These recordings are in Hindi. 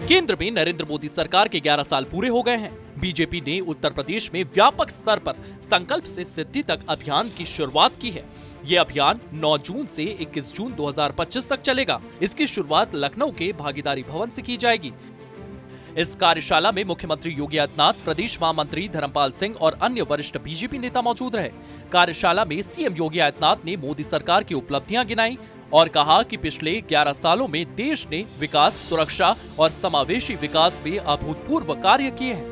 केंद्र में नरेंद्र मोदी सरकार के 11 साल पूरे हो गए हैं। बीजेपी ने उत्तर प्रदेश में व्यापक स्तर पर संकल्प से सिद्धि तक अभियान की शुरुआत की है। ये अभियान 9 जून से 21 जून 2025 तक चलेगा। इसकी शुरुआत लखनऊ के भागीदारी भवन से की जाएगी। इस कार्यशाला में मुख्यमंत्री योगी आदित्यनाथ, प्रदेश महामंत्री धर्मपाल सिंह और अन्य वरिष्ठ बीजेपी नेता मौजूद रहे। कार्यशाला में सीएम योगी आदित्यनाथ ने मोदी सरकार की उपलब्धियां गिनाई और कहा कि पिछले 11 सालों में देश ने विकास, सुरक्षा और समावेशी विकास में अभूतपूर्व कार्य किए हैं।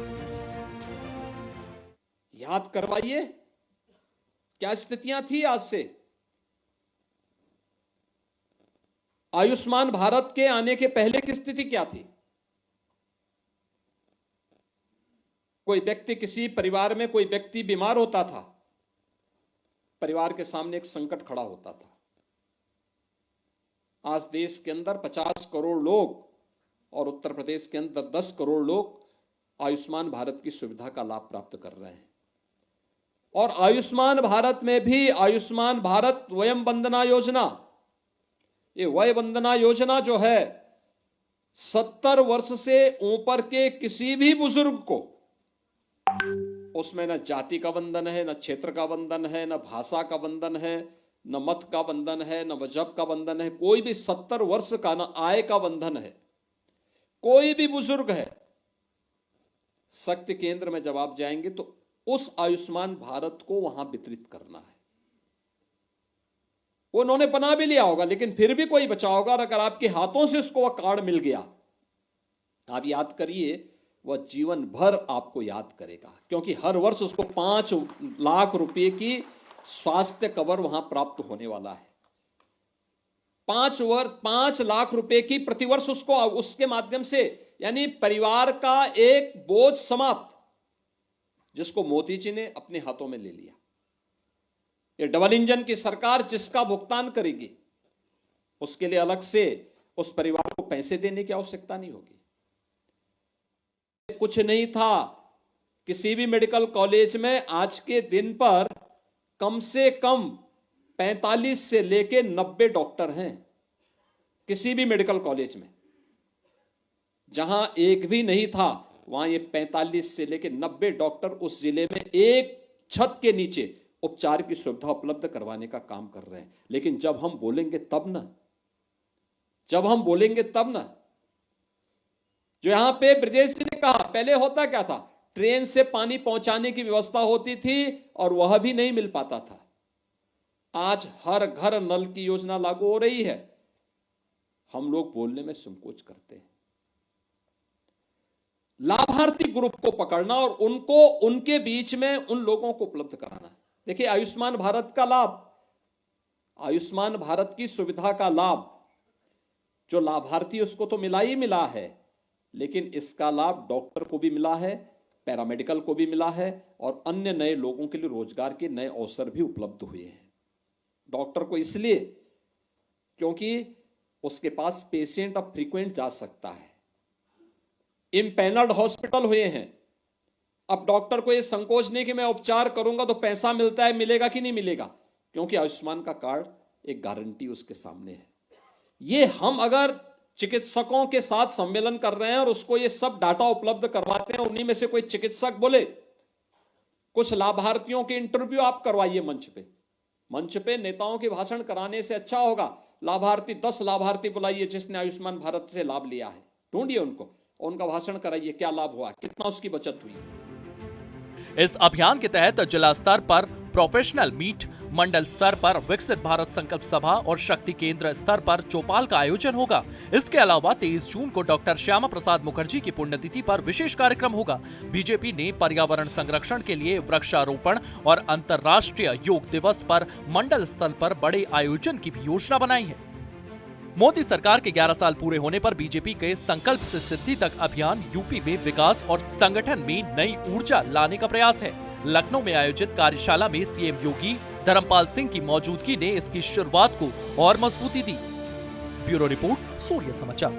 याद करवाइए क्या स्थितियां थी आज से। आयुष्मान भारत के आने के पहले की स्थिति क्या थी। कोई व्यक्ति, किसी परिवार में कोई व्यक्ति बीमार होता था, परिवार के सामने एक संकट खड़ा होता था। आज देश के अंदर 50 करोड़ लोग और उत्तर प्रदेश के अंदर 10 करोड़ लोग आयुष्मान भारत की सुविधा का लाभ प्राप्त कर रहे हैं। और आयुष्मान भारत में भी आयुष्मान भारत वयम वंदना योजना, ये वय वंदना योजना जो है 70 वर्ष से ऊपर के किसी भी बुजुर्ग को, उसमें न जाति का बंधन है, न क्षेत्र का बंधन है, न भाषा का बंधन है, न मत का बंधन है, न मजहब का बंधन है, कोई भी 70 वर्ष का, न आय का बंधन है। कोई भी बुजुर्ग है, शक्ति केंद्र में जब आप जाएंगे तो उस आयुष्मान भारत को वहां वितरित करना है। वो उन्होंने बना भी लिया होगा, लेकिन फिर भी कोई बचा होगा। और अगर आपके हाथों से उसको वह कार्ड मिल गया, आप याद करिए, वह जीवन भर आपको याद करेगा, क्योंकि हर वर्ष उसको 5 लाख रुपए की स्वास्थ्य कवर वहां प्राप्त होने वाला है। 5 लाख रुपए की प्रतिवर्ष उसको, उसके माध्यम से, यानी परिवार का एक बोझ समाप्त, जिसको मोदी जी ने अपने हाथों में ले लिया। ये डबल इंजन की सरकार जिसका भुगतान करेगी, उसके लिए अलग से उस परिवार को पैसे देने की आवश्यकता नहीं होगी। कुछ नहीं था, किसी भी मेडिकल कॉलेज में आज के दिन पर कम से कम 45 से लेके 90 डॉक्टर हैं। किसी भी मेडिकल कॉलेज में जहां एक भी नहीं था, वहां ये 45 से लेके 90 डॉक्टर उस जिले में एक छत के नीचे उपचार की सुविधा उपलब्ध करवाने का काम कर रहे हैं। लेकिन जब हम बोलेंगे तब ना, जो यहां पे ब्रजेश जी ने कहा, पहले होता क्या था, ट्रेन से पानी पहुंचाने की व्यवस्था होती थी और वह भी नहीं मिल पाता था। आज हर घर नल की योजना लागू हो रही है। हम लोग बोलने में संकोच करते हैं। लाभार्थी ग्रुप को पकड़ना और उनको, उनके बीच में उन लोगों को उपलब्ध कराना। देखिए, आयुष्मान भारत का लाभ, आयुष्मान भारत की सुविधा का लाभ जो लाभार्थी, उसको तो मिला ही मिला है, लेकिन इसका लाभ डॉक्टर को भी मिला है, पैरामेडिकल को भी मिला है और अन्य नए लोगों के लिए रोजगार के नए अवसर भी उपलब्ध हुए हैं। डॉक्टर को इसलिए क्योंकि उसके पास पेशेंट अब फ्रीक्वेंट जा सकता है। इम्पैनल्ड हॉस्पिटल हुए हैं। अब डॉक्टर को यह संकोच नहीं कि मैं उपचार करूंगा तो पैसा मिलता है, मिलेगा कि नहीं मिलेगा, क्योंकि आयुष्मान का कार्ड एक गारंटी उसके सामने है। ये हम अगर चिकित्सकों के साथ सम्मेलन कर रहे हैं और उसको ये सब डाटा उपलब्ध करवाते हैं, उन्हीं में से कोई चिकित्सक बोले, कुछ लाभार्थियों के इंटरव्यू आप करवाइए मंच पे नेताओं के भाषण कराने से अच्छा होगा। लाभार्थी 10 लाभार्थी बुलाइए जिसने आयुष्मान भारत से लाभ लिया है, ढूंढिए उनको, उनका भाषण कराइए, क्या लाभ हुआ, कितना उसकी बचत हुई। इस अभियान के तहत जिला स्तर पर प्रोफेशनल मीट, मंडल स्तर पर विकसित भारत संकल्प सभा और शक्ति केंद्र स्तर पर चौपाल का आयोजन होगा। इसके अलावा 23 जून को डॉक्टर श्यामा प्रसाद मुखर्जी की पुण्यतिथि पर विशेष कार्यक्रम होगा। बीजेपी ने पर्यावरण संरक्षण के लिए वृक्षारोपण और अंतर्राष्ट्रीय योग दिवस पर मंडल स्तर पर बड़े आयोजन की भी योजना बनाई है। मोदी सरकार के 11 साल पूरे होने पर बीजेपी के संकल्प से सिद्धि तक अभियान यूपी में विकास और संगठन में नई ऊर्जा लाने का प्रयास है। लखनऊ में आयोजित कार्यशाला में सीएम योगी, धर्मपाल सिंह की मौजूदगी ने इसकी शुरुआत को और मजबूती दी। ब्यूरो रिपोर्ट, सूर्य समाचार।